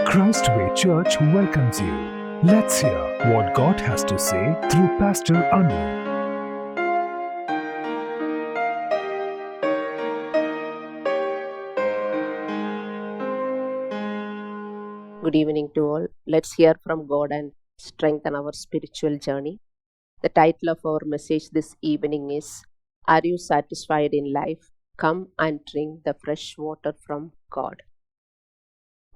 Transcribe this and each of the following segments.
Christway Church welcomes you. Let's hear what God has to say through Pastor Anu. Good evening to all. Let's hear from God and strengthen our spiritual journey. The title of our message this evening is, Are you satisfied in life? Come and drink the fresh water from God.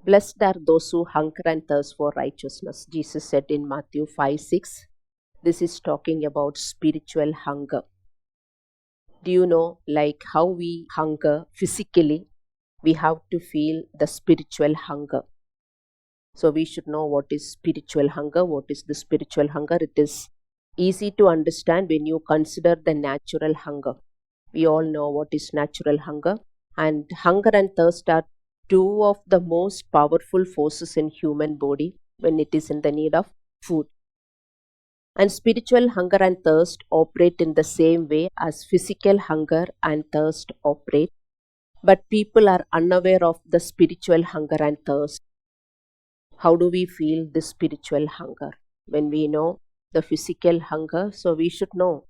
Blessed are those who hunger and thirst for righteousness, Jesus said in Matthew 5:6. This is talking about spiritual hunger. Do you know, like how we hunger physically, we have to feel the spiritual hunger. So we should know what is spiritual hunger. What is the spiritual hunger? It is easy to understand when you consider the natural hunger. We all know what is natural hunger. And hunger and thirst are two of the most powerful forces in human body when it is in the need of food. And spiritual hunger and thirst operate in the same way as physical hunger and thirst operate. But people are unaware of the spiritual hunger and thirst. How do we feel the spiritual hunger? When we know the physical hunger, so we should know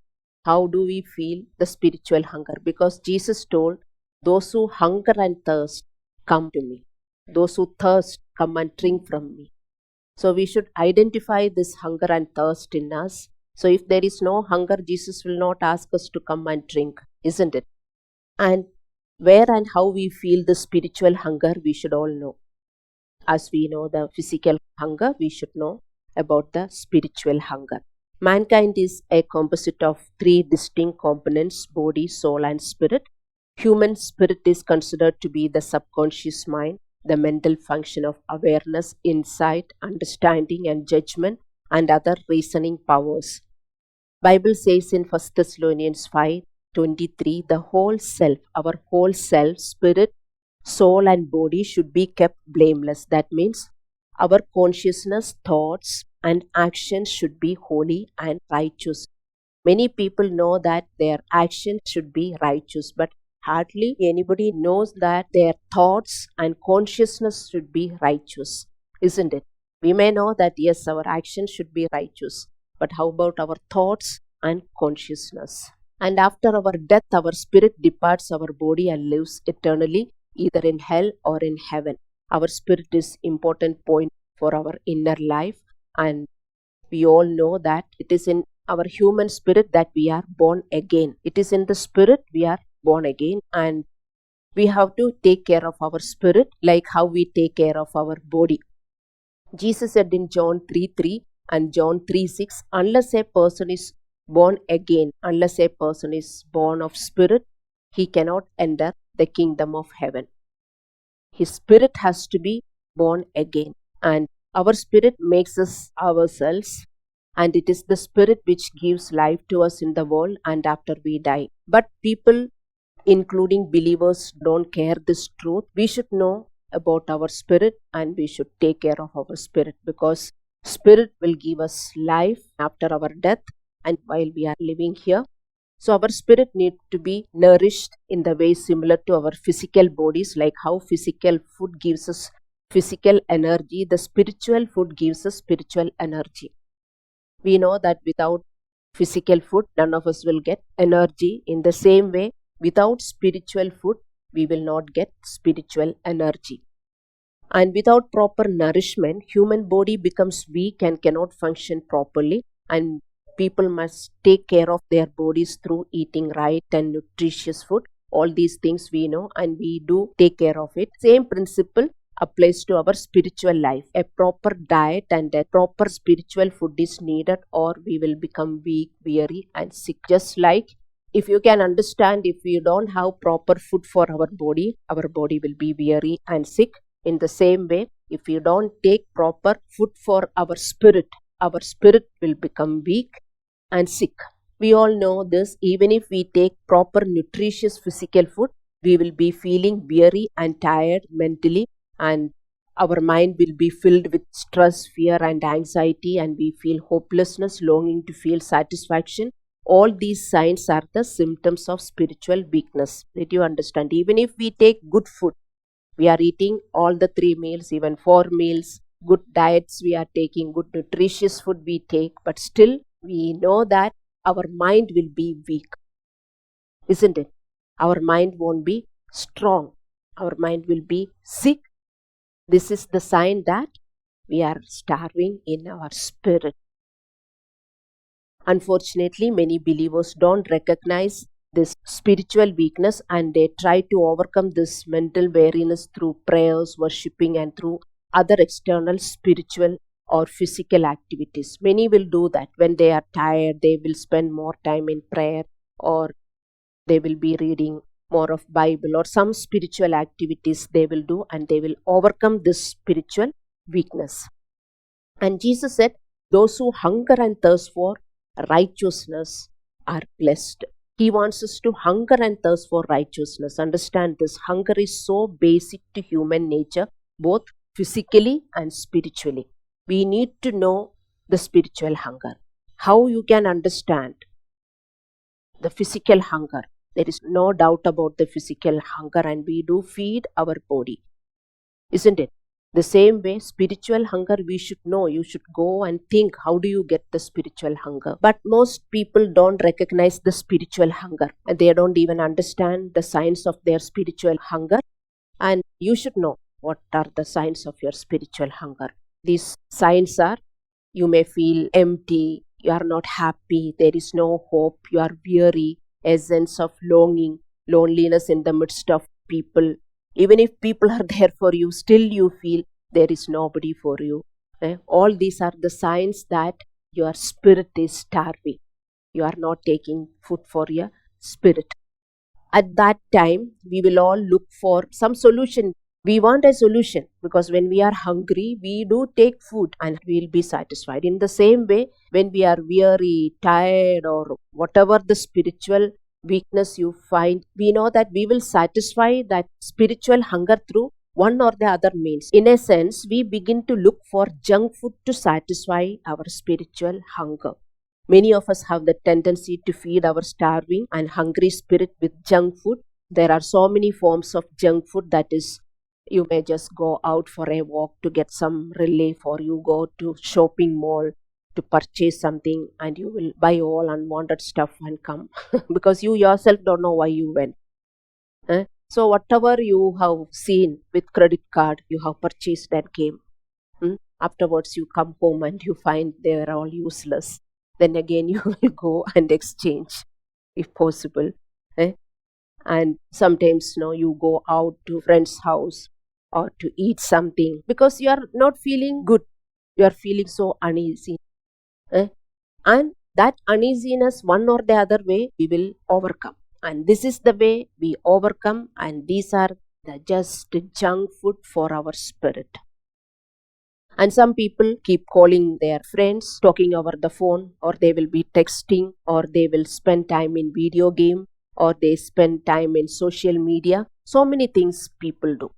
how do we feel the spiritual hunger, because Jesus told, those who hunger and thirst, come to me. Those who thirst, come and drink from me. So we should identify this hunger and thirst in us. So if there is no hunger, Jesus will not ask us to come and drink, isn't it? And where and how we feel the spiritual hunger, we should all know. As we know the physical hunger, we should know about the spiritual hunger. Mankind is a composite of three distinct components: body, soul, and spirit. Human spirit is considered to be the subconscious mind, the mental function of awareness, insight, understanding, and judgment, and other reasoning powers. Bible says in 1 Thessalonians 5:23, the whole self, our whole self, spirit, soul and body should be kept blameless. That means our consciousness, thoughts and actions should be holy and righteous. Many people know that their actions should be righteous, but hardly anybody knows that their thoughts and consciousness should be righteous, isn't it? We may know that yes, our actions should be righteous, but how about our thoughts and consciousness? And after our death, our spirit departs our body and lives eternally, either in hell or in heaven. Our spirit is important point for our inner life, and we all know that it is in our human spirit that we are born again. It is in the spirit we are born again, and we have to take care of our spirit like how we take care of our body. Jesus said in John 3:3 and John 3:6, unless a person is born again, unless a person is born of spirit, he cannot enter the kingdom of heaven. His spirit has to be born again, and our spirit makes us ourselves, and it is the spirit which gives life to us in the world and after we die. But people, including believers, don't care this truth. We should know about our spirit and we should take care of our spirit, because spirit will give us life after our death and while we are living here. So our spirit needs to be nourished in the way similar to our physical bodies, like how physical food gives us physical energy, the spiritual food gives us spiritual energy. We know that without physical food, none of us will get energy. In the same way, without spiritual food, we will not get spiritual energy. And without proper nourishment, human body becomes weak and cannot function properly, and people must take care of their bodies through eating right and nutritious food. All these things we know and we do take care of it. Same principle applies to our spiritual life. A proper diet and a proper spiritual food is needed, or we will become weak, weary and sick. Just like, if you can understand, if we don't have proper food for our body will be weary and sick. In the same way, if you don't take proper food for our spirit will become weak and sick. We all know this. Even if we take proper nutritious physical food, we will be feeling weary and tired mentally, and our mind will be filled with stress, fear and anxiety, and we feel hopelessness, longing to feel satisfaction. All these signs are the symptoms of spiritual weakness. Did you understand? Even if we take good food, We are eating all the 3 meals, even 4 meals, good diets we are taking, good nutritious food we take, but still we know that our mind will be weak, isn't it? Our mind won't be strong. Our mind will be sick. This is the sign that we are starving in our spirit. Unfortunately, many believers don't recognize this spiritual weakness and they try to overcome this mental weariness through prayers, worshipping, and through other external spiritual or physical activities. Many will do that. When they are tired, they will spend more time in prayer, or they will be reading more of Bible, or some spiritual activities they will do, and they will overcome this spiritual weakness. And Jesus said, those who hunger and thirst for righteousness are blessed. He wants us to hunger and thirst for righteousness. Understand this. Hunger is so basic to human nature, both physically and spiritually. We need to know the spiritual hunger. How you can understand the physical hunger? There is no doubt about the physical hunger, and we do feed our body, isn't it? The same way, spiritual hunger, we should know. You should go and think, how do you get the spiritual hunger? But most people don't recognize the spiritual hunger, and they don't even understand the signs of their spiritual hunger. And you should know what are the signs of your spiritual hunger. These signs are, you may feel empty, you are not happy, there is no hope, you are weary, a sense of longing, loneliness in the midst of people. Even if people are there for you, still you feel there is nobody for you. All these are the signs that your spirit is starving. You are not taking food for your spirit. At that time, we will all look for some solution. We want a solution, because when we are hungry, we do take food and we'll be satisfied. In the same way, when we are weary, tired, or whatever the spiritual weakness you find, we know that we will satisfy that spiritual hunger through one or the other means. In a sense, we begin to look for junk food to satisfy our spiritual hunger. Many of us have the tendency to feed our starving and hungry spirit with junk food. There are so many forms of junk food, that is, you may just go out for a walk to get some relief, or you go to shopping mall to purchase something, and you will buy all unwanted stuff and come because you yourself don't know why you went. So whatever you have seen with credit card, you have purchased and came. Afterwards you come home and you find they are all useless. Then again you will go and exchange if possible. And sometimes you go out to friend's house or to eat something because you are not feeling good. You are feeling so uneasy. And that uneasiness, one or the other way, we will overcome. And this is the way we overcome, and these are the just junk food for our spirit. And some people keep calling their friends, talking over the phone, or they will be texting, or they will spend time in video game, or they spend time in social media. So many things people do.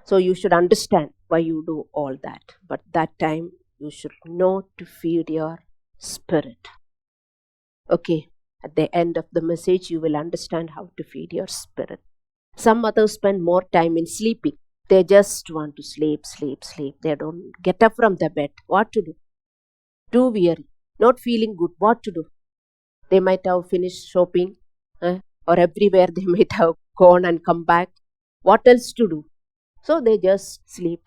So you should understand why you do all that. But that time you should know to feed your spirit. Okay, at the end of the message you will understand how to feed your spirit. Some others spend more time in sleeping. They just want to sleep. They don't get up from the bed. What to do? Too weary, not feeling good. What to do? They might have finished shopping, or everywhere they might have gone and come back. What else to do? So they just sleep.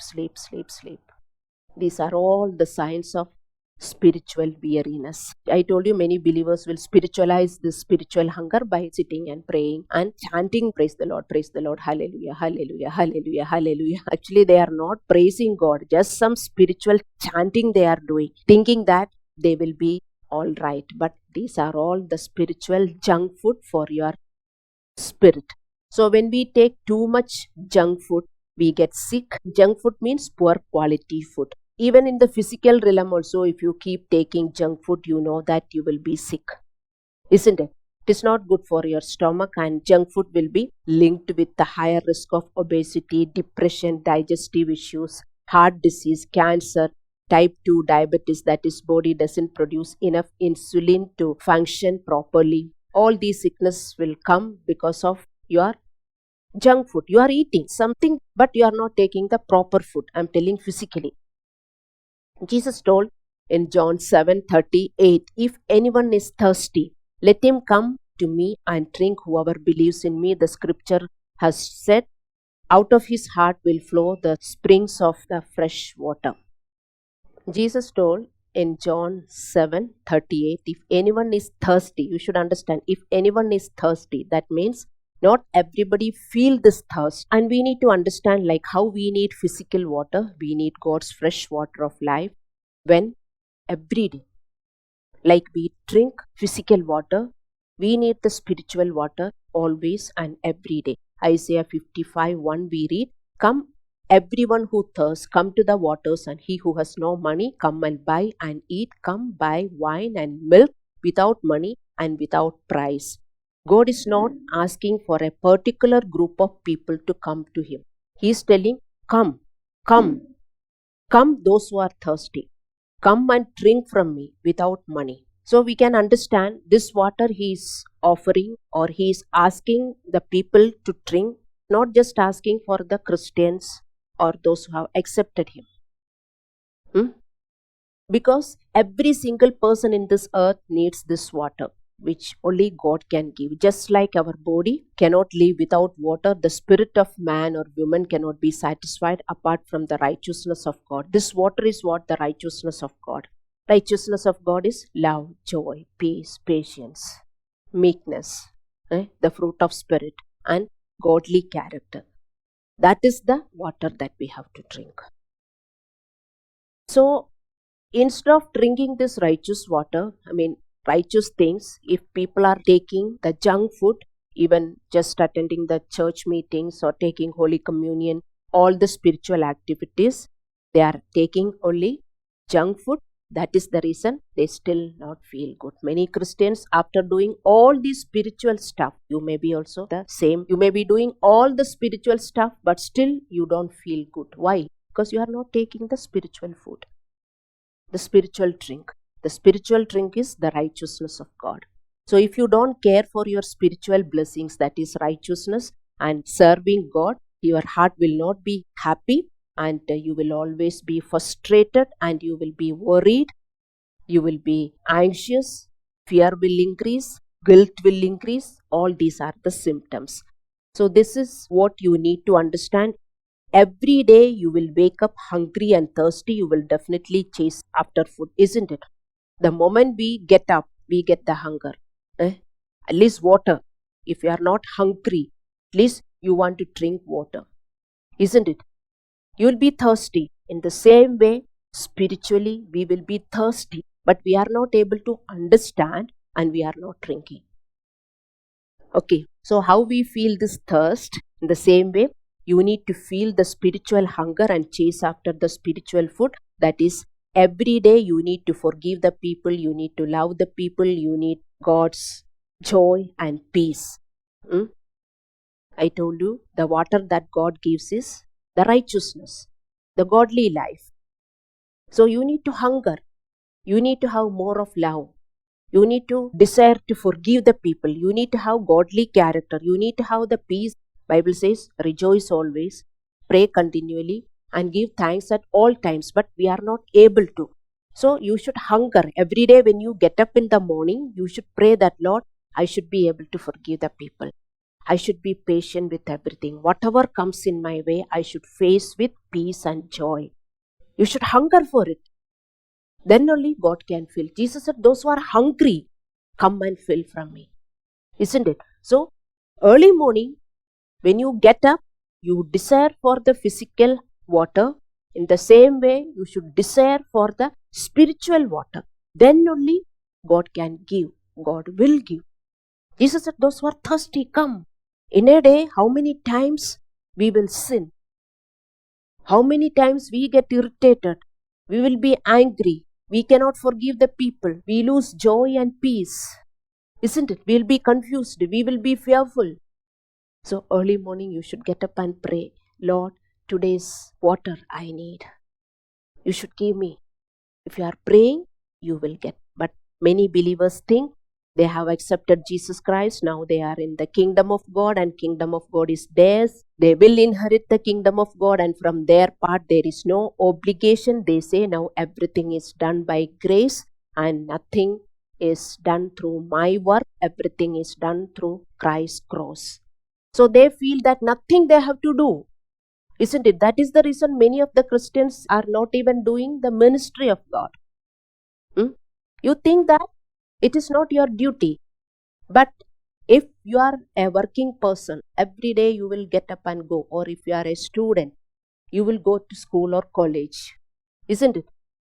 These are all the signs of spiritual weariness. I told you many believers will spiritualize this spiritual hunger by sitting and praying and chanting, praise the Lord, hallelujah, hallelujah, hallelujah, hallelujah. Actually, they are not praising God, just some spiritual chanting they are doing, thinking that they will be all right. But these are all the spiritual junk food for your spirit. So when we take too much junk food, we get sick. Junk food means poor quality food. Even in the physical realm also, if you keep taking junk food, you know that you will be sick, isn't it? It is not good for your stomach, and junk food will be linked with the higher risk of obesity, depression, digestive issues, heart disease, cancer, type 2 diabetes, that is, body doesn't produce enough insulin to function properly. All these sicknesses will come because of your junk food. You are eating something, but you are not taking the proper food. I'm telling physically. Jesus told in John 7:38, if anyone is thirsty, let him come to me and drink. Whoever believes in me, the scripture has said, out of his heart will flow the springs of the fresh water. Jesus told in John 7:38, if anyone is thirsty, you should understand, if anyone is thirsty, that means not everybody feel this thirst. And we need to understand like how we need physical water, we need God's fresh water of life when every day. Like we drink physical water, we need the spiritual water always and every day. Isaiah 55:1 we read, come everyone who thirsts, come to the waters, and he who has no money, come and buy and eat. Come buy wine and milk without money and without price. God is not asking for a particular group of people to come to him. He is telling, come, come, come those who are thirsty. Come and drink from me without money. So we can understand this water he is offering, or he is asking the people to drink, not just asking for the Christians or those who have accepted him. Because every single person in this earth needs this water, which only God can give. Just like our body cannot live without water, the spirit of man or woman cannot be satisfied apart from the righteousness of God. This water is what? The righteousness of God. Righteousness of God is love, joy, peace, patience, meekness, the fruit of spirit, and godly character. That is the water that we have to drink. So instead of drinking this righteous water, righteous things, if people are taking the junk food, even just attending the church meetings or taking Holy Communion, all the spiritual activities, they are taking only junk food. That is the reason they still not feel good. Many Christians, after doing all this spiritual stuff, you may be also the same. You may be doing all the spiritual stuff, but still you don't feel good. Why? Because you are not taking the spiritual food, the spiritual drink. The spiritual drink is the righteousness of God. So if you don't care for your spiritual blessings, that is righteousness and serving God, your heart will not be happy, and you will always be frustrated, and you will be worried, you will be anxious, fear will increase, guilt will increase. All these are the symptoms. So this is what you need to understand. Every day you will wake up hungry and thirsty, you will definitely chase after food, isn't it? The moment we get up, we get the hunger. At least water. If you are not hungry, at least you want to drink water, isn't it? You will be thirsty. In the same way, spiritually, we will be thirsty, but we are not able to understand and we are not drinking. Okay, so how we feel this thirst? In the same way, you need to feel the spiritual hunger and chase after the spiritual food. That is, every day you need to forgive the people, you need to love the people, you need God's joy and peace. I told you, the water that God gives is the righteousness, the godly life. So you need to hunger. You need to have more of love. You need to desire to forgive the people. You need to have godly character. You need to have the peace. Bible says, rejoice always, pray continually, and give thanks at all times. But we are not able to. So you should hunger. Every day when you get up in the morning, you should pray that, Lord, I should be able to forgive the people. I should be patient with everything. Whatever comes in my way, I should face with peace and joy. You should hunger for it. Then only God can fill. Jesus said, those who are hungry, come and fill from me. Isn't it? So, early morning, when you get up, you desire for the physical water. In the same way, you should desire for the spiritual water. Then only God can give. God will give. Jesus said, those who are thirsty, come. In a day, how many times we will sin? How many times we get irritated? We will be angry. We cannot forgive the people. We lose joy and peace. Isn't it? We will be confused. We will be fearful. So early morning you should get up and pray, Lord, today's water I need. You should give me. If you are praying, you will get. But many believers think They have accepted Jesus Christ. Now they are in the kingdom of God, and kingdom of God is theirs. They will inherit the kingdom of God, and from their part there is no obligation. They say now everything is done by grace and nothing is done through my work. Everything is done through Christ's cross. So they feel that nothing they have to do. Isn't it? That is the reason many of the Christians are not even doing the ministry of God. You think that it is not your duty. But if you are a working person, every day you will get up and go. Or if you are a student, you will go to school or college. Isn't it?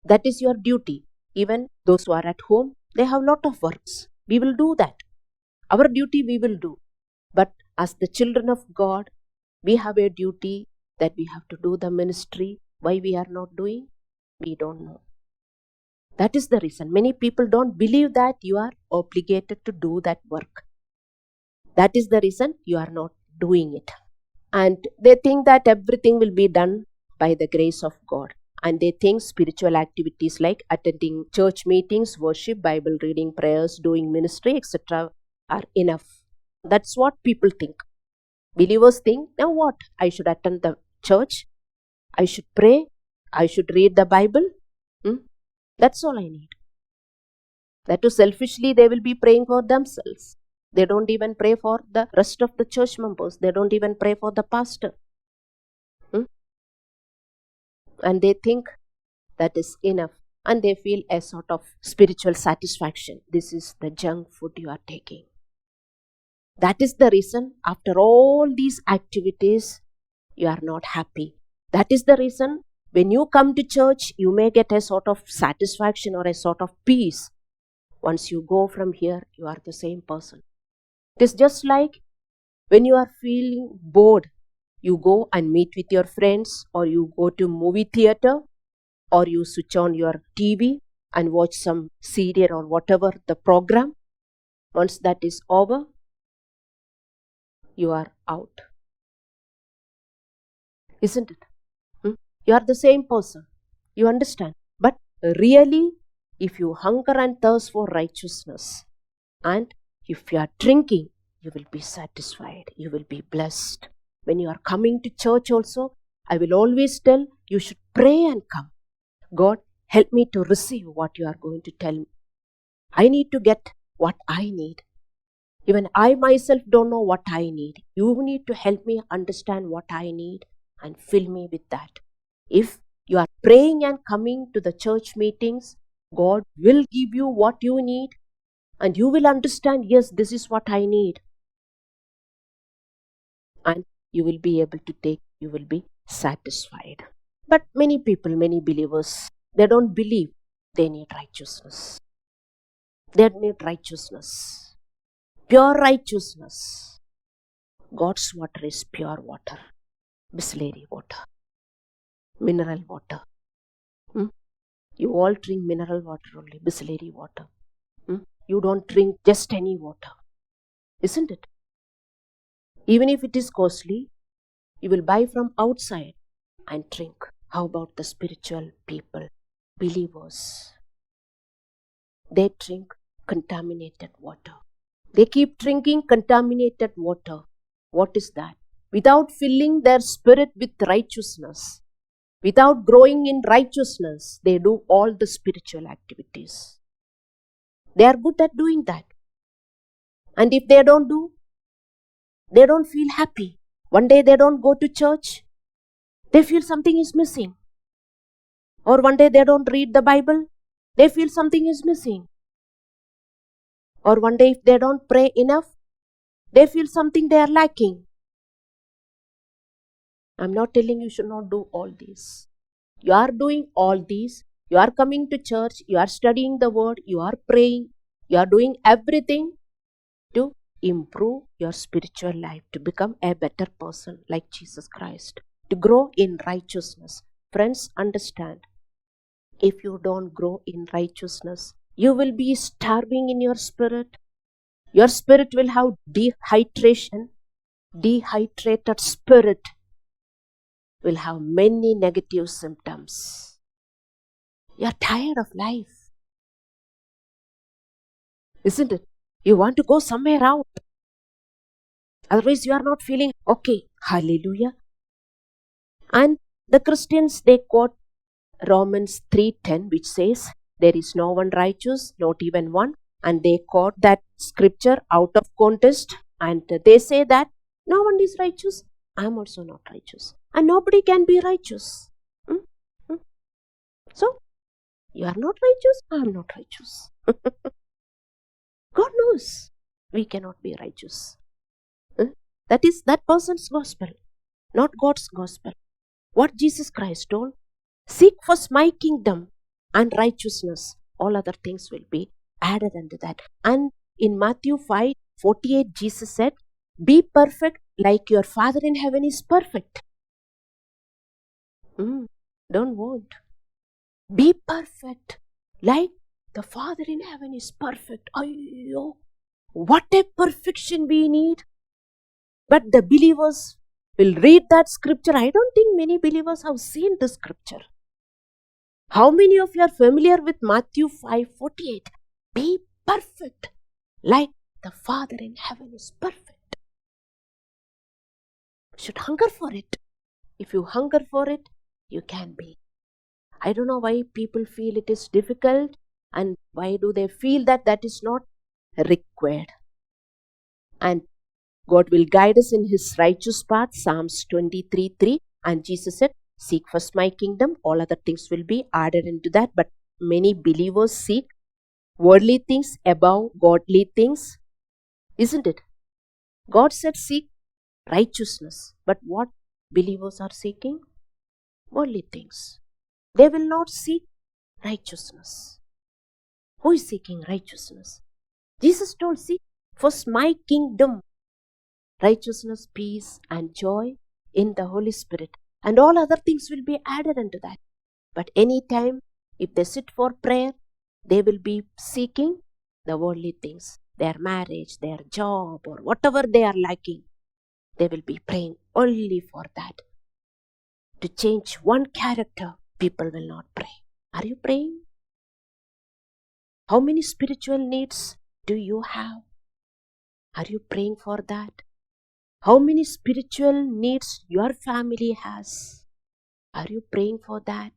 That is your duty. Even those who are at home, they have a lot of works. We will do that. Our duty we will do. But as the children of God, we have a duty that we have to do the ministry. Why we are not doing? We don't know. That is the reason. Many people don't believe that you are obligated to do that work. That is the reason you are not doing it. And they think that everything will be done by the grace of God. And they think spiritual activities like attending church meetings, worship, Bible reading, prayers, doing ministry, etc. are enough. That's what people think. Believers think, now what? I should attend the church. I should pray. I should read the Bible. That's all I need. That too selfishly they will be praying for themselves. They don't even pray for the rest of the church members. They don't even pray for the pastor. And they think that is enough. And they feel a sort of spiritual satisfaction. This is the junk food you are taking. That is the reason after all these activities, you are not happy. That is the reason when you come to church, you may get a sort of satisfaction or a sort of peace. Once you go from here, you are the same person. It is just like when you are feeling bored, you go and meet with your friends, or you go to movie theater, or you switch on your TV and watch some serial or whatever the program. Once that is over, you are out. Isn't it? You are the same person. You understand? But really, if you hunger and thirst for righteousness, and if you are drinking, you will be satisfied. You will be blessed. When you are coming to church also, I will always tell you should pray and come. God, help me to receive what you are going to tell me. I need to get what I need. Even I myself don't know what I need. You need to help me understand what I need and fill me with that. If you are praying and coming to the church meetings, God will give you what you need, and you will understand, yes, this is what I need. And you will be able to take, you will be satisfied. But many people, many believers, they don't believe they need righteousness. They need righteousness. Pure righteousness. God's water is pure water. Bisleri water. Mineral water. You all drink mineral water only, Bisleri water. You don't drink just any water. Isn't it? Even if it is costly, you will buy from outside and drink. How about the spiritual people, believers? They drink contaminated water. They keep drinking contaminated water. What is that? Without filling their spirit with righteousness, without growing in righteousness, they do all the spiritual activities. They are good at doing that. And if they don't do, they don't feel happy. One day they don't go to church, they feel something is missing. Or one day they don't read the Bible, they feel something is missing. Or one day if they don't pray enough, they feel something they are lacking. I'm not telling you should not do all these. You are doing all these. You are coming to church, you are studying the word, you are praying, you are doing everything to improve your spiritual life, to become a better person like Jesus Christ, to grow in righteousness. Friends, understand, if you don't grow in righteousness, you will be starving in your spirit. Your spirit will have dehydration. Dehydrated spirit will have many negative symptoms. You are tired of life. Isn't it? You want to go somewhere out. Otherwise, you are not feeling okay. Hallelujah. And the Christians, they quote Romans 3:10, which says, there is no one righteous, not even one. And they quote that scripture out of context. And they say that no one is righteous. I am also not righteous. And nobody can be righteous. So, you are not righteous, I am not righteous. God knows we cannot be righteous. That is that person's gospel, not God's gospel. What Jesus Christ told, seek first my kingdom and righteousness. All other things will be added unto that. And in Matthew 5:48, Jesus said, be perfect like your Father in heaven is perfect. Don't want. Be perfect like the Father in heaven is perfect. Ayyo, what a perfection we need. But the believers will read that scripture. I don't think many believers have seen the scripture. How many of you are familiar with Matthew 5:48? Be perfect like the Father in heaven is perfect. You should hunger for it. If you hunger for it, you can be. I don't know why people feel it is difficult and why do they feel that that is not required. And God will guide us in His righteous path, Psalms 23:3. And Jesus said, seek first my kingdom, all other things will be added into that. But many believers seek worldly things above godly things, isn't it? God said seek righteousness. But what believers are seeking? Worldly things. They will not seek righteousness. Who is seeking righteousness? Jesus told, seek first my kingdom, righteousness, peace, and joy in the Holy Spirit. And all other things will be added unto that. But anytime, if they sit for prayer, they will be seeking the worldly things, their marriage, their job, or whatever they are lacking. They will be praying only for that. To change one character, people will not pray. Are you praying? How many spiritual needs do you have? Are you praying for that? How many spiritual needs your family has? Are you praying for that?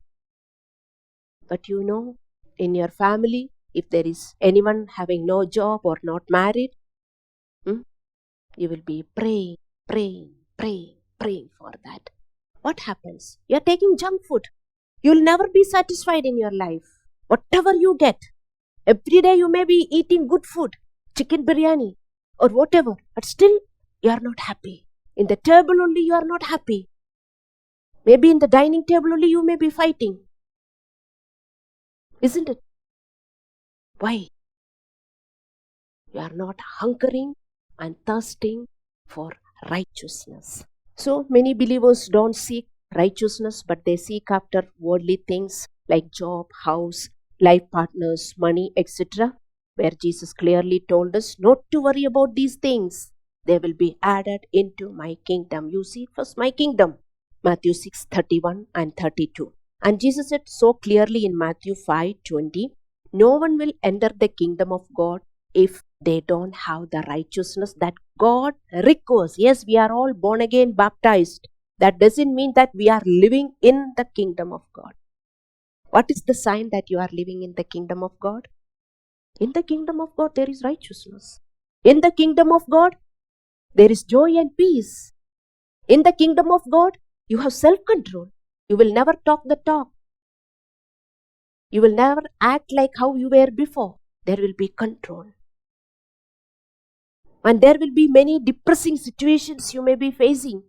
But you know, in your family, if there is anyone having no job or not married, you will be praying for that. What happens? You are taking junk food. You will never be satisfied in your life. Whatever you get, every day you may be eating good food, chicken biryani or whatever, but still you are not happy. In the table only you are not happy. Maybe in the dining table only you may be fighting. Isn't it? Why? You are not hungering and thirsting for righteousness. So many believers don't seek righteousness, but they seek after worldly things like job, house, life partners, money, etc. Where Jesus clearly told us not to worry about these things. They will be added into my kingdom. You seek first my kingdom. Matthew 6:31 and 32. And Jesus said so clearly in Matthew 5:20, no one will enter the kingdom of God if they don't have the righteousness that God requires. Yes, we are all born again, baptized. That doesn't mean that we are living in the kingdom of God. What is the sign that you are living in the kingdom of God? In the kingdom of God, there is righteousness. In the kingdom of God, there is joy and peace. In the kingdom of God, you have self-control. You will never talk the talk. You will never act like how you were before. There will be control. And there will be many depressing situations you may be facing.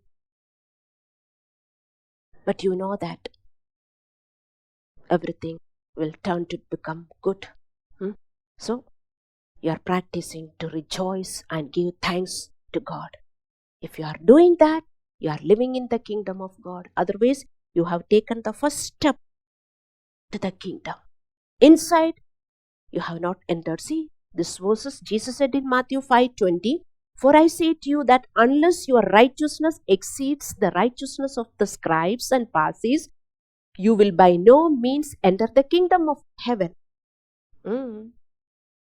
But you know that everything will turn to become good. So, you are practicing to rejoice and give thanks to God. If you are doing that, you are living in the kingdom of God. Otherwise, you have taken the first step to the kingdom. Inside, you have not entered. See, this verses Jesus said in Matthew 5:20, for I say to you that unless your righteousness exceeds the righteousness of the scribes and Pharisees, you will by no means enter the kingdom of heaven.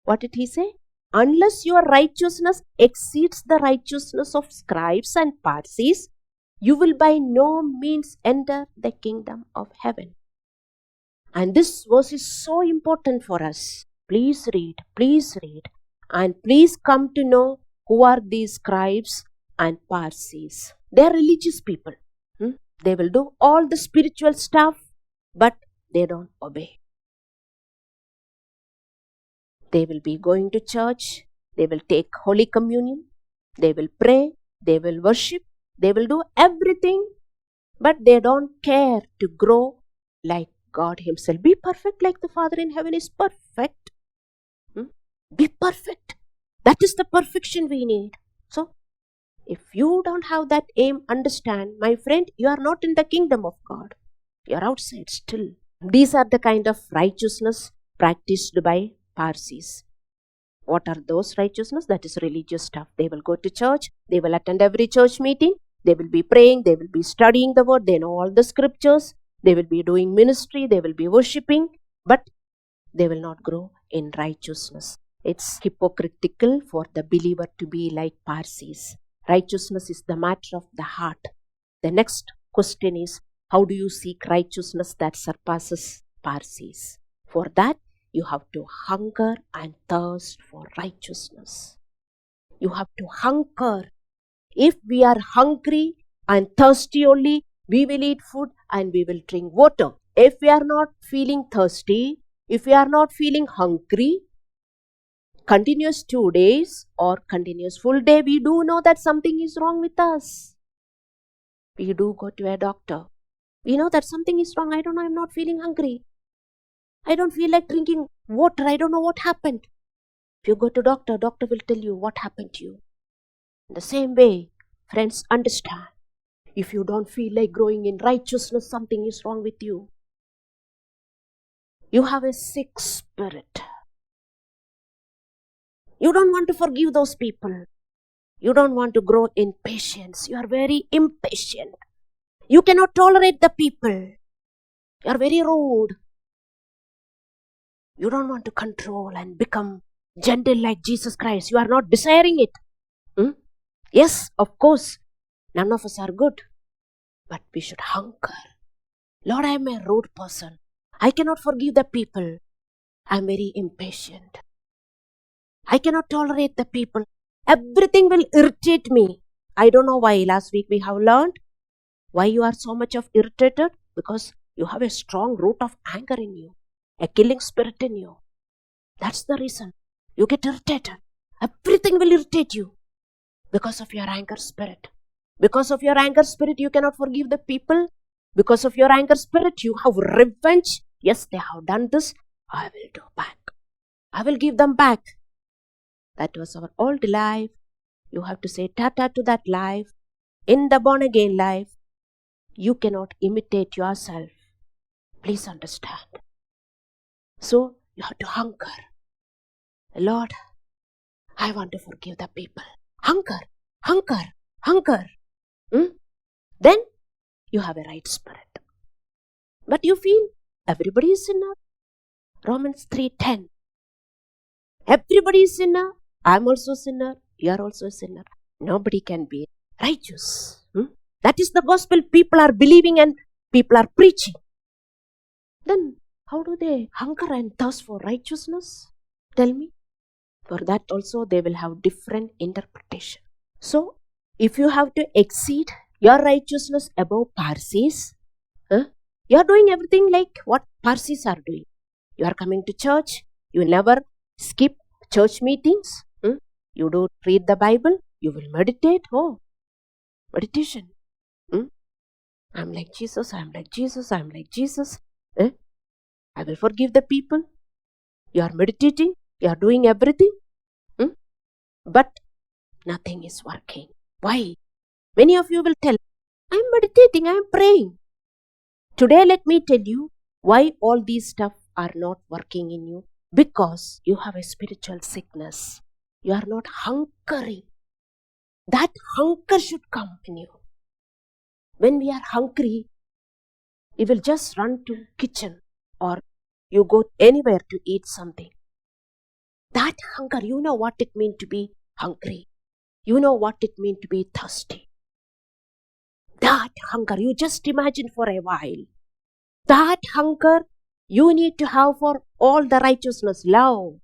What did he say? unless your righteousness exceeds the righteousness of scribes and Pharisees, you will by no means enter the kingdom of heaven. And this verse is so important for us. Please read, and please come to know who are these scribes and Pharisees. They are religious people. They will do all the spiritual stuff, but they don't obey. They will be going to church, they will take Holy Communion, they will pray, they will worship, they will do everything, but they don't care to grow like God Himself. Be perfect like the Father in heaven is perfect. Be perfect. That is the perfection we need. So, if you don't have that aim, understand, my friend, you are not in the kingdom of God. You are outside still. These are the kind of righteousness practiced by Pharisees. What are those righteousness? That is religious stuff. They will go to church, they will attend every church meeting, they will be praying, they will be studying the word, they know all the scriptures, they will be doing ministry, they will be worshipping, but they will not grow in righteousness. It's hypocritical for the believer to be like Pharisees. Righteousness is the matter of the heart. The next question is, how do you seek righteousness that surpasses Pharisees? For that, you have to hunger and thirst for righteousness. You have to hunger. If we are hungry and thirsty only, we will eat food and we will drink water. If we are not feeling thirsty, if we are not feeling hungry, continuous 2 days or continuous full day, we do know that something is wrong with us. We do go to a doctor. We know that something is wrong. I don't know, I'm not feeling hungry. I don't feel like drinking water. I don't know what happened. If you go to doctor will tell you what happened to you. In the same way, friends, understand. If you don't feel like growing in righteousness, something is wrong with you. You have a sick spirit. You don't want to forgive those people. You don't want to grow in patience. You are very impatient. You cannot tolerate the people. You are very rude. You don't want to control and become gentle like Jesus Christ. You are not desiring it. Yes, of course, none of us are good. But we should hunger. Lord, I am a rude person. I cannot forgive the people. I am very impatient. I cannot tolerate the people. Everything will irritate me. I don't know why. Last week we have learned why you are so much of irritated. Because you have a strong root of anger in you. A killing spirit in you. That's the reason. You get irritated. Everything will irritate you. Because of your anger spirit. Because of your anger spirit, you cannot forgive the people. Because of your anger spirit, you have revenge. Yes, they have done this. I will do back. I will give them back. That was our old life. You have to say tata to that life. In the born again life, you cannot imitate yourself. Please understand. So, you have to hunger. Lord, I want to forgive the people. Hunger. Then, you have a right spirit. But you feel everybody is sinner. Romans 3:10. Everybody is sinner. I am also sinner. You are also a sinner. Nobody can be righteous. That is the gospel people are believing and people are preaching. Then, how do they hunger and thirst for righteousness? Tell me. For that also they will have different interpretation. So, if you have to exceed your righteousness above Pharisees, you are doing everything like what Pharisees are doing. You are coming to church. You never skip church meetings. You don't read the Bible. You will meditate. Meditation. I'm like Jesus. I'm like Jesus. I'm like Jesus. I will forgive the people. You are meditating. You are doing everything. But nothing is working. Why? Many of you will tell, I'm meditating, I'm praying. Today let me tell you why all these stuff are not working in you. Because you have a spiritual sickness. You are not hungering. That hunger should come in you. When we are hungry, you will just run to kitchen or you go anywhere to eat something. That hunger, you know what it means to be hungry. You know what it means to be thirsty. That hunger, you just imagine for a while. That hunger you need to have for all the righteousness, love,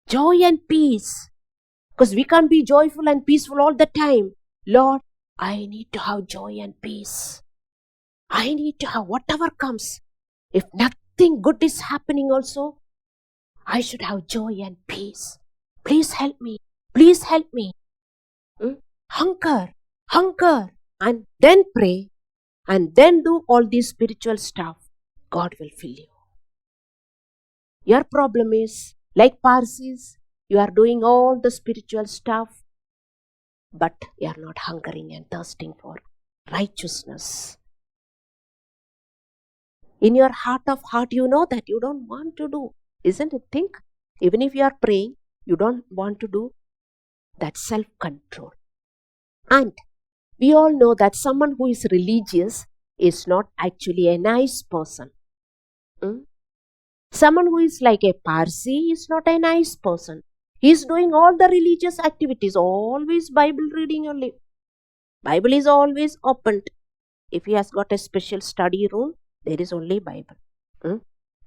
joy and peace. Because we can't be joyful and peaceful all the time. Lord, I need to have joy and peace. I need to have whatever comes. If nothing good is happening also, I should have joy and peace. Please help me. Please help me. Hunger. And then pray. And then do all this spiritual stuff. God will fill you. Your problem is, like Parsis, you are doing all the spiritual stuff, but you are not hungering and thirsting for righteousness. In your heart of heart, you know that you don't want to do. Isn't it? Think, even if you are praying, you don't want to do that self-control. And we all know that someone who is religious is not actually a nice person. Someone who is like a Parsi is not a nice person. He is doing all the religious activities, always Bible reading only. Bible is always opened. If he has got a special study room, there is only Bible.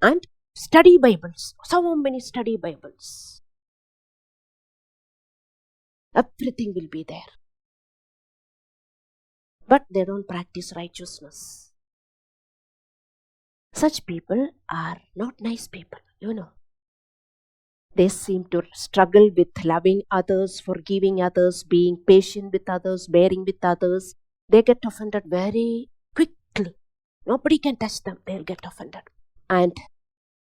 And study Bibles. So many study Bibles. Everything will be there. But they don't practice righteousness. Such people are not nice people, you know. They seem to struggle with loving others, forgiving others, being patient with others, bearing with others. They get offended very quickly. Nobody can touch them. They'll get offended. And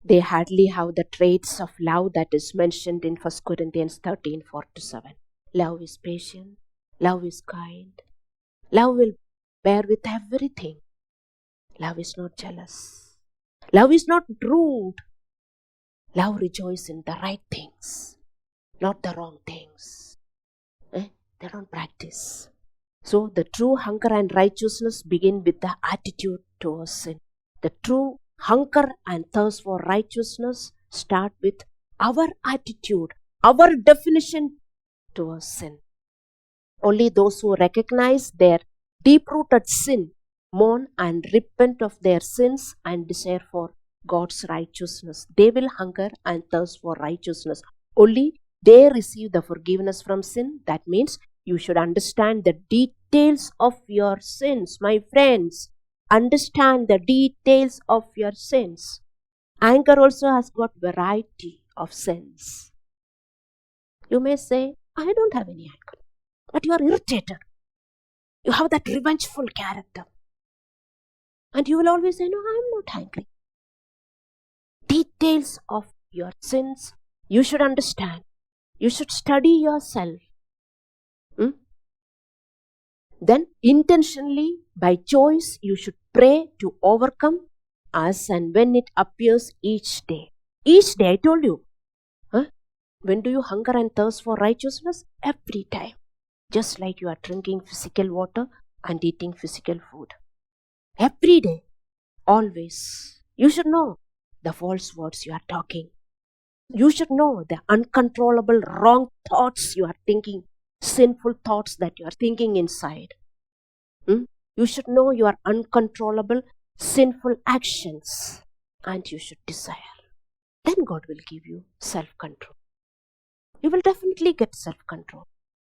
they hardly have the traits of love that is mentioned in 1 Corinthians 13:4-7. Love is patient. Love is kind. Love will bear with everything. Love is not jealous. Love is not rude. Love rejoices in the right things, not the wrong things. They don't practice. So the true hunger and righteousness begin with the attitude towards sin. The true hunger and thirst for righteousness start with our attitude, our definition towards sin. Only those who recognize their deep-rooted sin, mourn and repent of their sins and desire for God's righteousness, they will hunger and thirst for righteousness. Only they receive the forgiveness from sin. That means you should understand the details of your sins, my friends. Understand the details of your sins. Anger also has got variety of sins. You may say, I don't have any anger. But you are irritated. You have that revengeful character. And you will always say, no, I am not angry. Details of your sins you should understand. You should study yourself. Then intentionally, by choice, you should pray to overcome as and when it appears each day. Each day, I told you. When do you hunger and thirst for righteousness? Every time. Just like you are drinking physical water and eating physical food. Every day. Always. You should know the false words you are talking. You should know the uncontrollable wrong thoughts you are thinking. Sinful thoughts that you are thinking inside. You should know your uncontrollable sinful actions. And you should desire. Then God will give you self-control. You will definitely get self-control.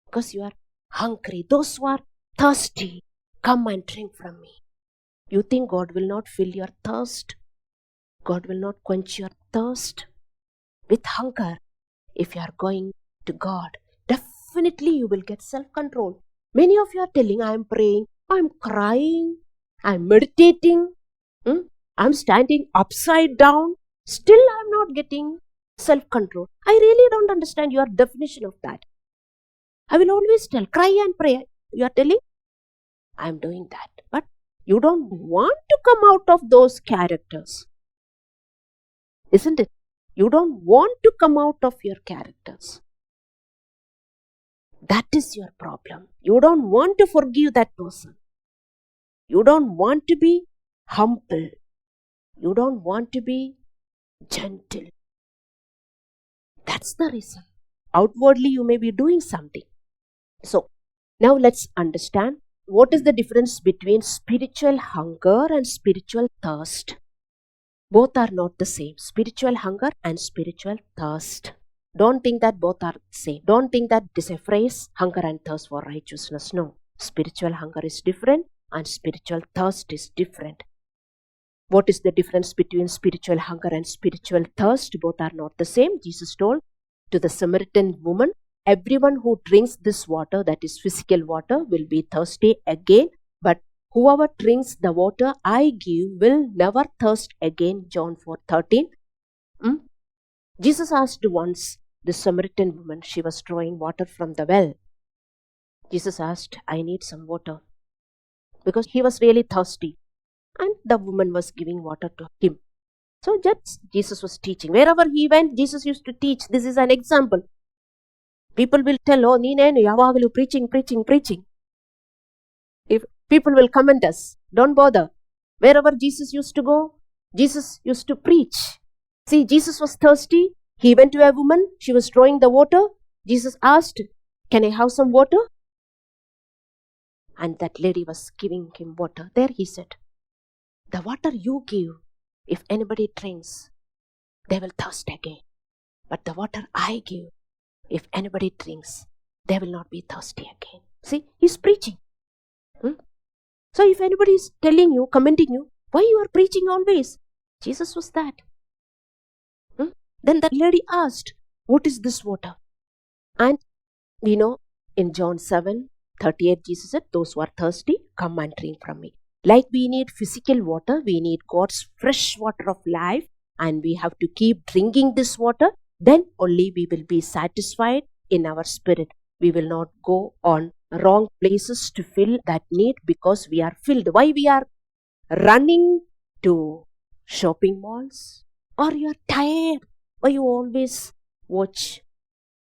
Because you are hungry. Those who are thirsty, come and drink from me. You think God will not fill your thirst? God will not quench your thirst? With hunger, if you are going to God, definitely you will get self-control. Many of you are telling, I am praying, I am crying, I am meditating, I am standing upside down. Still I am not getting self-control. I really don't understand your definition of that. I will always tell, cry and pray. You are telling, I am doing that. But you don't want to come out of those characters. Isn't it? You don't want to come out of your characters. That is your problem. You don't want to forgive that person. You don't want to be humble. You don't want to be gentle. That's the reason. Outwardly, you may be doing something. So, now let's understand what is the difference between spiritual hunger and spiritual thirst. Both are not the same. Spiritual hunger and spiritual thirst. Don't think that both are the same. Don't think that this is a phrase, hunger and thirst for righteousness. No. Spiritual hunger is different and spiritual thirst is different. What is the difference between spiritual hunger and spiritual thirst? Both are not the same. Jesus told to the Samaritan woman, everyone who drinks this water, that is physical water, will be thirsty again. But whoever drinks the water I give will never thirst again. John 4:13. Jesus asked once the Samaritan woman, she was drawing water from the well. Jesus asked, I need some water. Because he was really thirsty. And the woman was giving water to him. So Jesus was teaching. Wherever he went, Jesus used to teach. This is an example. People will tell, oh, Neenenu, Yavagalu preaching. If people will comment us, don't bother. Wherever Jesus used to go, Jesus used to preach. See, Jesus was thirsty. He went to a woman. She was drawing the water. Jesus asked, can I have some water? And that lady was giving him water. There he said, the water you give, if anybody drinks, they will thirst again. But the water I give, if anybody drinks, they will not be thirsty again. See, he's preaching. So if anybody is telling you, commenting you, why you are preaching always? Jesus was that. Then that lady asked, what is this water? And we know in John 7:38, Jesus said, those who are thirsty, come and drink from me. Like we need physical water, we need God's fresh water of life, and we have to keep drinking this water. Then only we will be satisfied in our spirit. We will not go on wrong places to fill that need because we are filled. Why we are running to shopping malls? Or you are tired? Or you always watch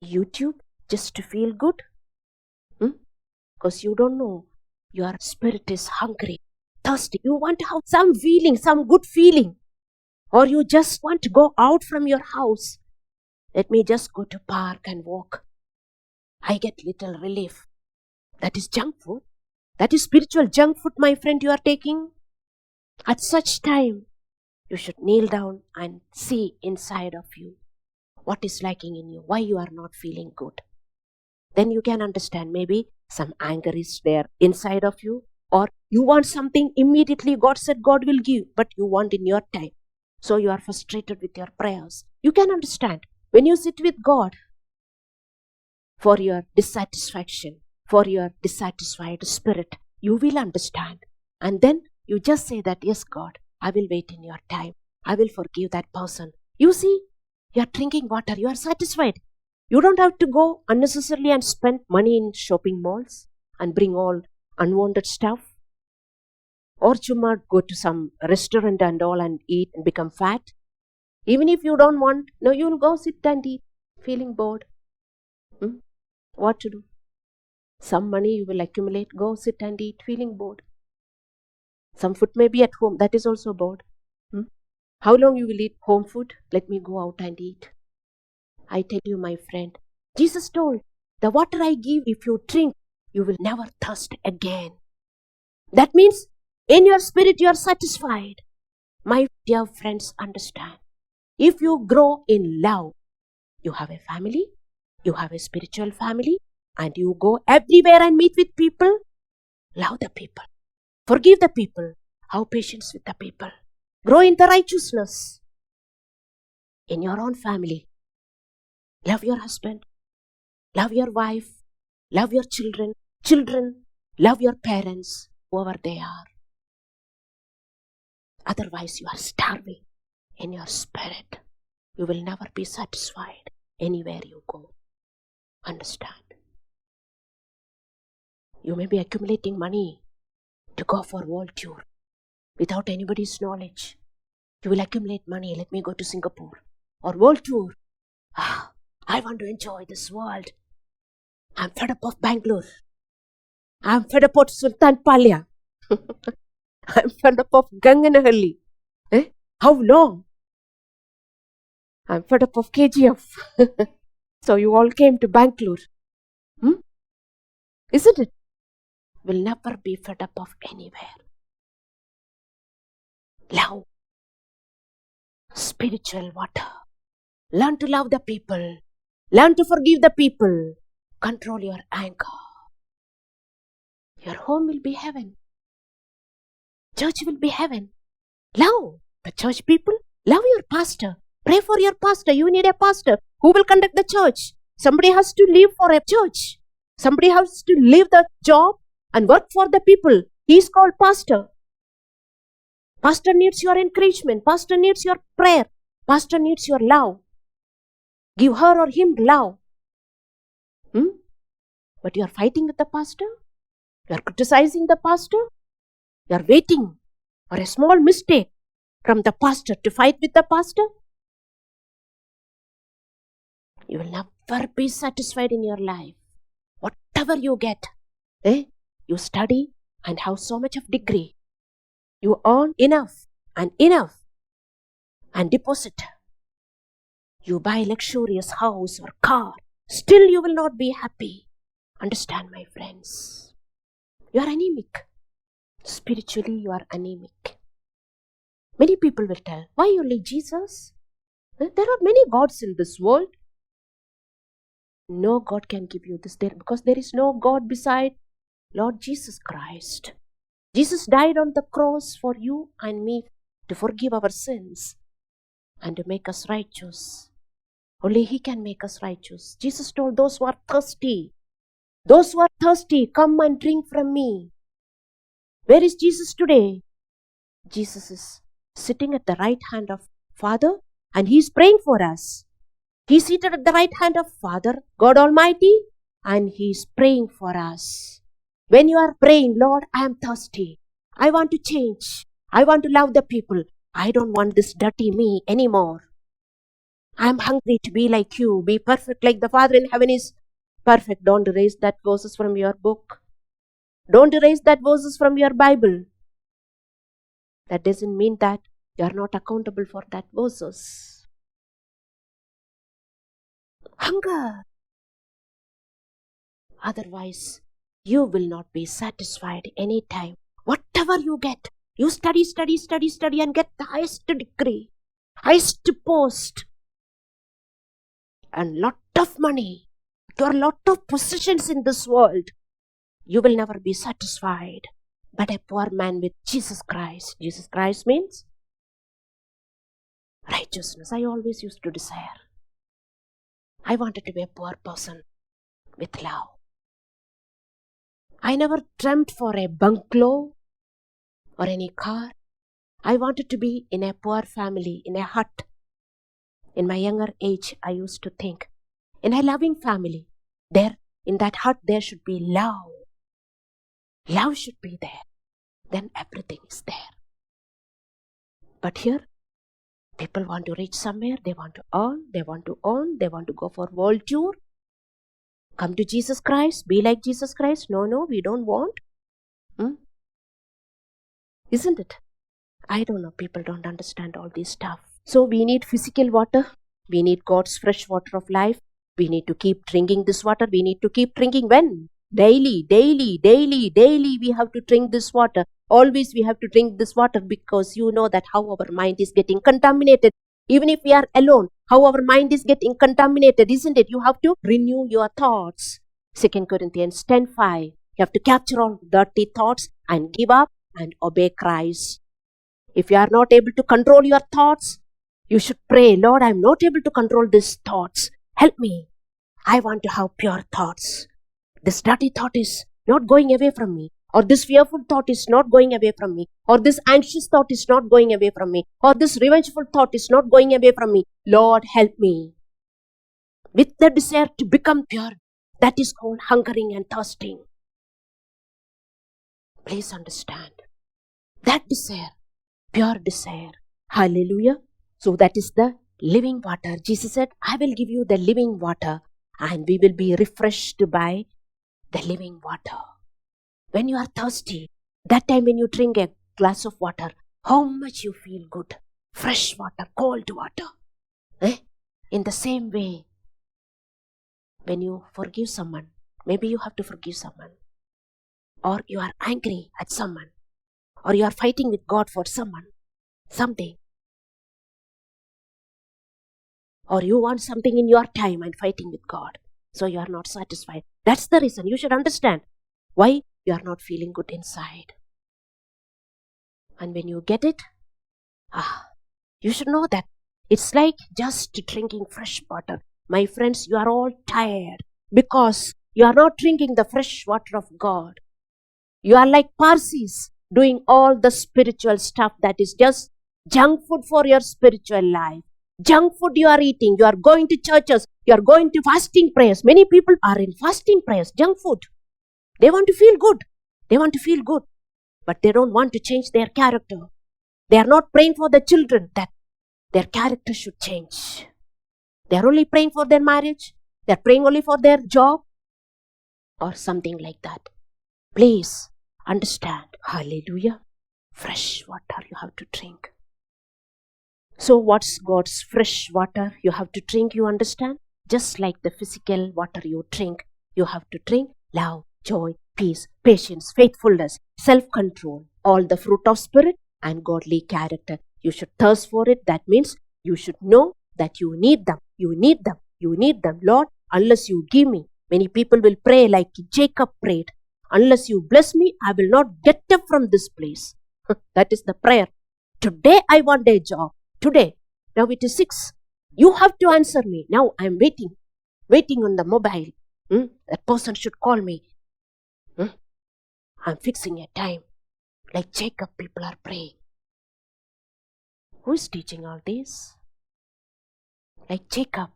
YouTube just to feel good? Because you don't know. Your spirit is hungry, thirsty. You want to have some feeling, some good feeling. Or you just want to go out from your house. Let me just go to park and walk. I get little relief. That is junk food. That is spiritual junk food, my friend, you are taking. At such time, you should kneel down and see inside of you what is lacking in you, why you are not feeling good. Then you can understand maybe some anger is there inside of you, or you want something immediately God said God will give, but you want in your time. So you are frustrated with your prayers. You can understand. When you sit with God for your dissatisfaction, for your dissatisfied spirit, you will understand. And then you just say that, yes, God, I will wait in your time. I will forgive that person. You see, you are drinking water. You are satisfied. You don't have to go unnecessarily and spend money in shopping malls and bring all unwanted stuff. Or chumma go to some restaurant and all and eat and become fat. Even if you don't want, no, you will go sit and eat, feeling bored. What to do? Some money you will accumulate, go sit and eat, feeling bored. Some food may be at home, that is also bored. How long you will eat home food? Let me go out and eat. I tell you, my friend, Jesus told, the water I give, if you drink, you will never thirst again. That means in your spirit you are satisfied. My dear friends, understand. If you grow in love, you have a family, you have a spiritual family, and you go everywhere and meet with people. Love the people. Forgive the people. Have patience with the people. Grow in the righteousness. In your own family. Love your husband. Love your wife. Love your children. Love your parents, whoever they are. Otherwise, you are starving in your spirit. You will never be satisfied anywhere you go. Understand? You may be accumulating money to go for world tour without anybody's knowledge. You will accumulate money. Let me go to Singapore or world tour. I want to enjoy this world. I'm fed up of Bangalore. I'm fed up of Sultan Palya. I'm fed up of Ganganahalli. How long? I'm fed up of KGF. So you all came to Bangalore. Isn't it? Will never be fed up of anywhere. Love. Spiritual water. Learn to love the people. Learn to forgive the people. Control your anger. Your home will be heaven. Church will be heaven. Love the church people. Love your pastor. Pray for your pastor. You need a pastor who will conduct the church. Somebody has to live for a church. Somebody has to leave the job and work for the people. He is called pastor. Pastor needs your encouragement. Pastor needs your prayer. Pastor needs your love. Give her or him love. But you are fighting with the pastor? You are criticizing the pastor? You are waiting for a small mistake from the pastor to fight with the pastor? You will never be satisfied in your life. Whatever you get, you study and have so much of degree. You earn enough and deposit. You buy luxurious house or car. Still you will not be happy. Understand, my friends. You are anemic. Spiritually you are anemic. Many people will tell, why only Jesus? There are many gods in this world. No God can give you this there because there is no God beside Lord Jesus Christ. Jesus died on the cross for you and me to forgive our sins and to make us righteous. Only He can make us righteous. Jesus told those who are thirsty, come and drink from me. Where is Jesus today? Jesus is sitting at the right hand of Father and He is praying for us. He is seated at the right hand of Father, God Almighty, and He is praying for us. When you are praying, Lord, I am thirsty. I want to change. I want to love the people. I don't want this dirty me anymore. I am hungry to be like you, be perfect like the Father in heaven is perfect. Don't erase that verses from your book. Don't erase that verses from your Bible. That doesn't mean that you are not accountable for that verses. Hunger. Otherwise, you will not be satisfied anytime. Whatever you get, you study and get the highest degree, highest post, and lot of money. There are lot of possessions in this world. You will never be satisfied. But a poor man with Jesus Christ. Jesus Christ means righteousness. I always used to desire. I wanted to be a poor person with love. I never dreamt for a bungalow or any car. I wanted to be in a poor family, in a hut. In my younger age, I used to think, in a loving family, there, in that hut, there should be love. Love should be there. Then everything is there. But here, people want to reach somewhere, they want to earn, they want to go for world tour. Come to Jesus Christ, be like Jesus Christ. No, we don't want. Isn't it? I don't know, people don't understand all this stuff. So we need physical water. We need God's fresh water of life. We need to keep drinking this water. We need to keep drinking when? Daily. We have to drink this water. Always we have to drink this water because you know that how our mind is getting contaminated. Even if we are alone, how our mind is getting contaminated, isn't it? You have to renew your thoughts. 2 Corinthians 10:5. You have to capture all dirty thoughts and give up and obey Christ. If you are not able to control your thoughts, you should pray, Lord, I am not able to control these thoughts. Help me. I want to have pure thoughts. This dirty thought is not going away from me. Or this fearful thought is not going away from me. Or this anxious thought is not going away from me. Or this revengeful thought is not going away from me. Lord, help me. With the desire to become pure, that is called hungering and thirsting. Please understand. That desire, pure desire. Hallelujah. So that is the living water. Jesus said, I will give you the living water and we will be refreshed by the living water. When you are thirsty, that time when you drink a glass of water, how much you feel good. Fresh water, cold water. In the same way, when you forgive someone, maybe you have to forgive someone, or you are angry at someone, or you are fighting with God for someone, something, or you want something in your time and fighting with God, so you are not satisfied. That's the reason. You should understand why you are not feeling good inside. And when you get it, you should know that it's like just drinking fresh water. My friends, you are all tired because you are not drinking the fresh water of God. You are like Parsis doing all the spiritual stuff that is just junk food for your spiritual life. Junk food you are eating. You are going to churches. You are going to fasting prayers. Many people are in fasting prayers, junk food. They want to feel good. They want to feel good. But they don't want to change their character. They are not praying for the children that their character should change. They are only praying for their marriage. They are praying only for their job or something like that. Please understand. Hallelujah. Fresh water you have to drink. So what's God's fresh water you have to drink, you understand? Just like the physical water you drink, you have to drink love, joy, peace, patience, faithfulness, self-control, all the fruit of spirit and godly character. You should thirst for it. That means you should know that you need them. You need them. You need them. Lord, unless you give me. Many people will pray like Jacob prayed. Unless you bless me, I will not get up from this place. That is the prayer. Today I want a job. Today. Now it is 6. You have to answer me. Now I am waiting. Waiting on the mobile. That person should call me. I am fixing a time. Like Jacob, people are praying. Who is teaching all this? Like Jacob,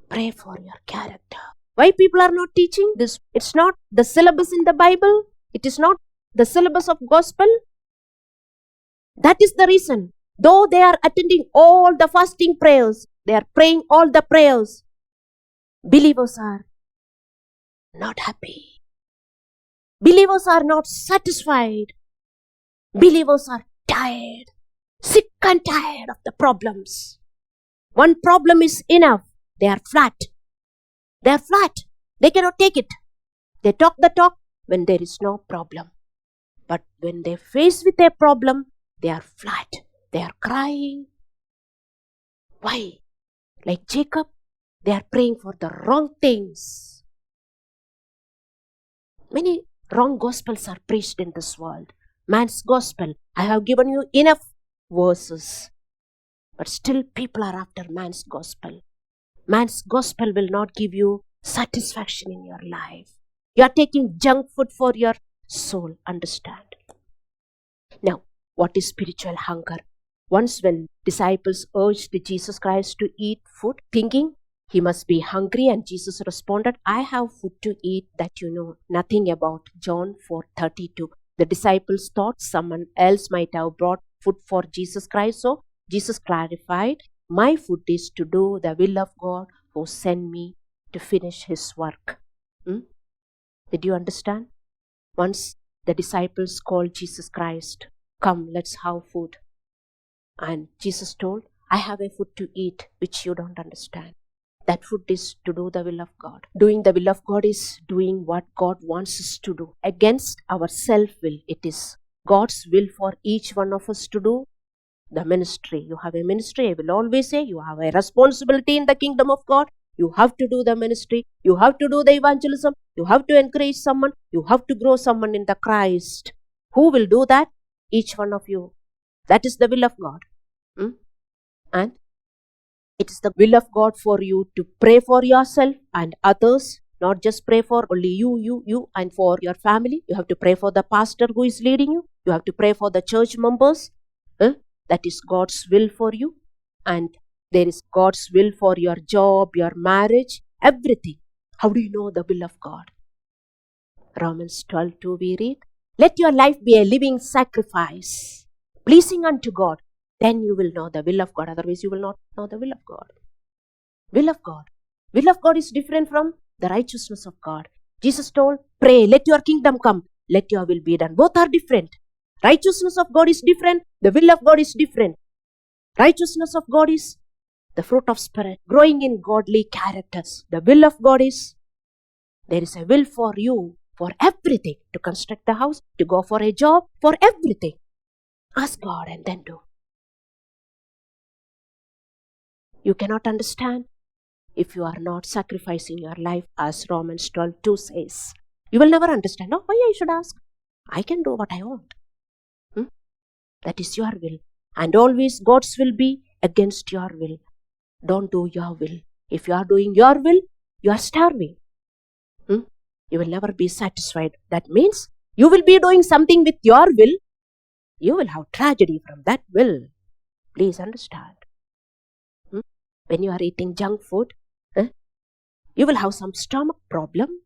pray for your character. Why people are not teaching this? It's not the syllabus in the Bible. It is not the syllabus of gospel. That is the reason. Though they are attending all the fasting prayers, they are praying all the prayers, believers are not happy. Believers are not satisfied. Believers are tired, sick and tired of the problems. One problem is enough. They are flat. They are flat. They cannot take it. They talk the talk when there is no problem. But when they face with a problem, they are flat. They are crying. Why? Like Jacob, they are praying for the wrong things. Many wrong gospels are preached in this world. Man's gospel. I have given you enough verses. But still people are after man's gospel. Man's gospel will not give you satisfaction in your life. You are taking junk food for your soul. Understand? Now, what is spiritual hunger? Once when disciples urged Jesus Christ to eat food, thinking he must be hungry, and Jesus responded, I have food to eat that you know nothing about. John 4:32. The disciples thought someone else might have brought food for Jesus Christ. So Jesus clarified, my food is to do the will of God who sent me to finish his work. Did you understand? Once the disciples called Jesus Christ, come, let's have food. And Jesus told, I have a food to eat which you don't understand. That food is to do the will of God. Doing the will of God is doing what God wants us to do. Against our self-will, it is God's will for each one of us to do the ministry. You have a ministry. I will always say you have a responsibility in the kingdom of God. You have to do the ministry. You have to do the evangelism. You have to encourage someone. You have to grow someone in the Christ. Who will do that? Each one of you. That is the will of God. And it is the will of God for you to pray for yourself and others. Not just pray for only you and for your family. You have to pray for the pastor who is leading you. You have to pray for the church members. That is God's will for you. And there is God's will for your job, your marriage, everything. How do you know the will of God? Romans 12:2 we read, let your life be a living sacrifice, pleasing unto God. Then you will know the will of God. Otherwise you will not know the will of God. Will of God. Will of God is different from the righteousness of God. Jesus told, pray, let your kingdom come, let your will be done. Both are different. Righteousness of God is different. The will of God is different. Righteousness of God is the fruit of Spirit, growing in godly characters. The will of God is, there is a will for you for everything, to construct the house, to go for a job, for everything. Ask God and then do. You cannot understand if you are not sacrificing your life, as Romans 12:2 says. You will never understand. No, why I should ask? I can do what I want. That is your will. And always God's will be against your will. Don't do your will. If you are doing your will, you are starving. You will never be satisfied. That means you will be doing something with your will. You will have tragedy from that will. Please understand. When you are eating junk food, you will have some stomach problem.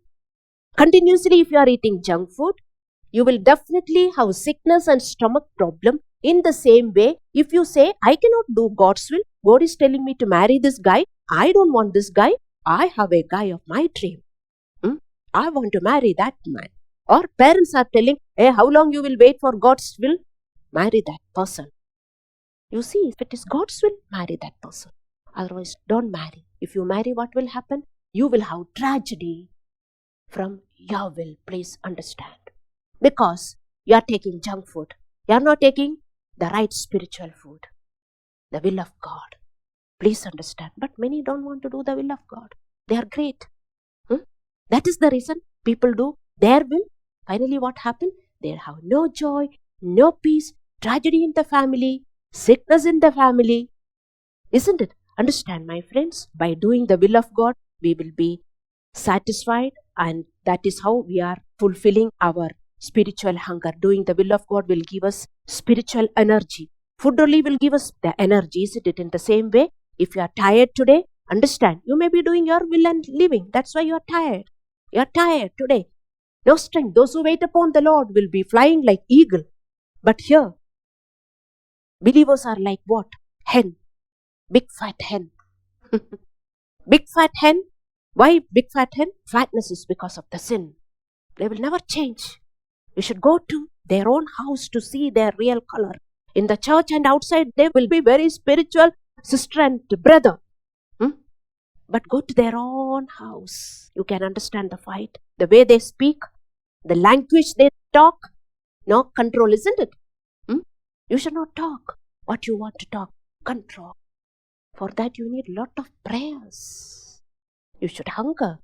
Continuously, if you are eating junk food, you will definitely have sickness and stomach problem. In the same way, if you say, I cannot do God's will, God is telling me to marry this guy, I don't want this guy, I have a guy of my dream. I want to marry that man. Or parents are telling, hey, how long you will wait for God's will? Marry that person. You see, if it is God's will, marry that person. Otherwise, don't marry. If you marry, what will happen? You will have tragedy from your will. Please understand. Because you are taking junk food. You are not taking the right spiritual food. The will of God. Please understand. But many don't want to do the will of God. They are great. That is the reason people do their will. Finally, what happened? They have no joy, no peace, tragedy in the family, sickness in the family. Isn't it? Understand, my friends, by doing the will of God, we will be satisfied, and that is how we are fulfilling our spiritual hunger. Doing the will of God will give us spiritual energy. Food only will give us the energy, isn't it? In the same way, if you are tired today, understand, you may be doing your will and living. That's why you are tired. You are tired today. No strength. Those who wait upon the Lord will be flying like eagle. But here, believers are like what? Hen. Big fat hen. Big fat hen. Why big fat hen? Fatness is because of the sin. They will never change. You should go to their own house to see their real color. In the church and outside, they will be very spiritual sister and brother. But go to their own house. You can understand the fight. The way they speak, the language they talk. No control, isn't it? You should not talk what you want to talk. Control. For that you need a lot of prayers. You should hunger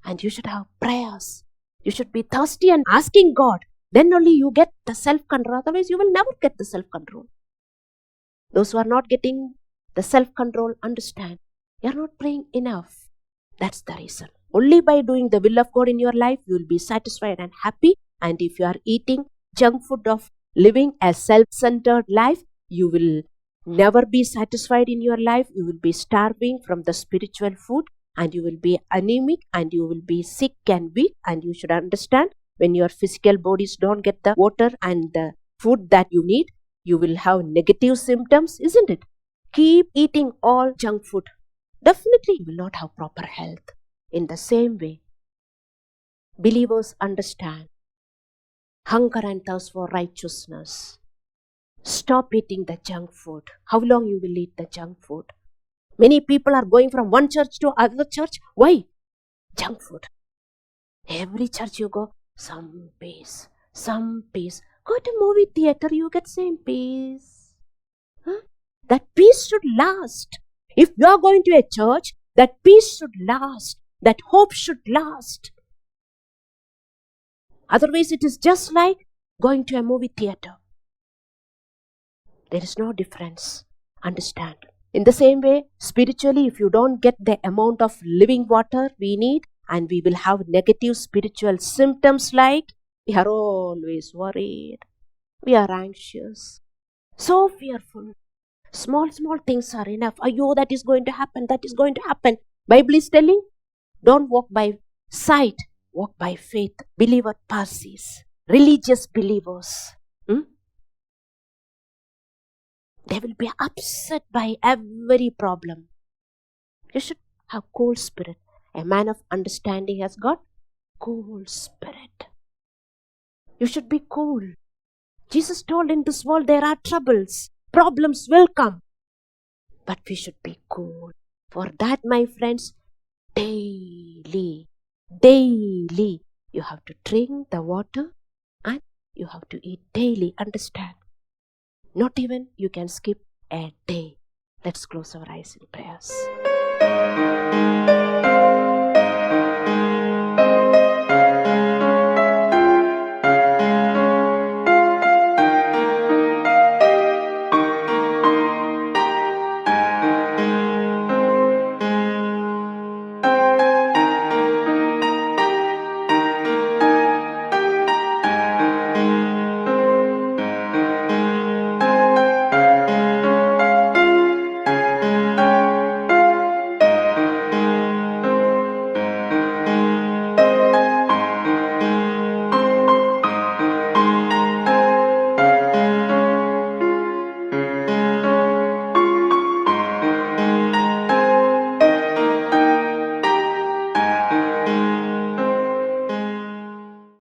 and you should have prayers. You should be thirsty and asking God. Then only you get the self-control. Otherwise you will never get the self-control. Those who are not getting the self-control, understand. You are not praying enough. That's the reason. Only by doing the will of God in your life, you will be satisfied and happy. And if you are eating junk food of living a self-centered life, you will never be satisfied in your life. You will be starving from the spiritual food, and you will be anemic, and you will be sick and weak. And you should understand, when your physical bodies don't get the water and the food that you need, you will have negative symptoms, isn't it? Keep eating all junk food. Definitely you will not have proper health. In the same way, believers understand hunger and thirst for righteousness. Stop eating the junk food. How long you will eat the junk food? Many people are going from one church to other church. Why? Junk food. Every church you go, some peace, some peace. Go to movie theater, you get same peace. That peace should last. If you are going to a church, that peace should last. That hope should last. Otherwise, it is just like going to a movie theater. There is no difference. Understand. In the same way, spiritually, if you don't get the amount of living water we need, and we will have negative spiritual symptoms like we are always worried, we are anxious, so fearful. Small things are enough. Ayo, that is going to happen, that is going to happen. Bible is telling, don't walk by sight, walk by faith. Believer Parsis, religious believers, they will be upset by every problem. You should have cool spirit. A man of understanding has got cool spirit. You should be cool. Jesus told, in this world there are troubles. Problems will come. but we should be cool. For that, my friends, daily, you have to drink the water and you have to eat daily. Understand? Not even you can skip a day. Let's close our eyes in prayers.